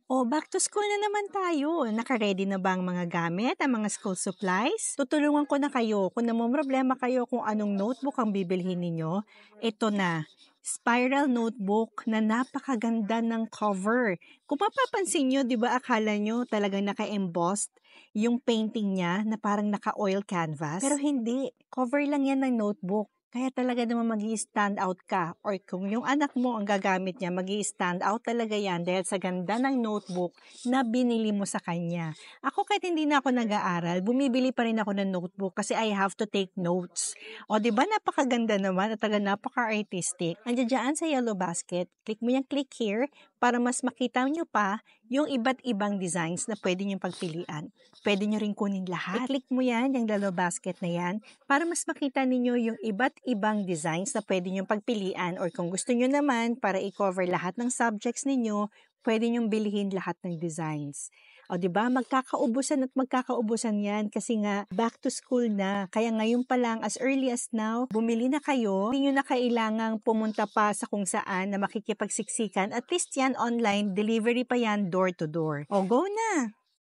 O, back to school na naman tayo. Naka-ready na ba ang mga gamit, ang mga school supplies? Tutulungan ko na kayo. Kung namomroblema kayo kung anong notebook ang bibilhin ninyo, ito na. Spiral notebook na napakaganda ng cover. Kung mapapansin nyo, di ba akala nyo talagang naka-embossed yung painting niya na parang naka-oil canvas? Pero hindi. Cover lang yan ng notebook. Kaya talaga naman mag-i-stand out ka. Or kung yung anak mo ang gagamit niya, mag-i-stand out talaga yan dahil sa ganda ng notebook na binili mo sa kanya. Ako kahit hindi na ako nag-aaral, bumibili pa rin ako ng notebook kasi I have to take notes. O di ba napakaganda naman at talaga napaka-artistic. Andiyan dyan sa yellow basket, click mo yung click here para mas makita nyo pa yung iba't ibang designs na pwede nyo pagpilian. Pwede nyo rin kunin lahat. I-click mo yan, yung yellow basket na yan, para mas makita ninyo yung iba't ibang designs na pwede nyo pagpilian or kung gusto nyo naman para i-cover lahat ng subjects ninyo, pwede nyo bilhin lahat ng designs. O diba, magkakaubusan at magkakaubusan yan kasi nga back to school na. Kaya ngayon pa lang, as early as now, bumili na kayo. Hindi nyo na kailangang pumunta pa sa kung saan na makikipagsiksikan. At least yan online, delivery pa yan door to door. O go na!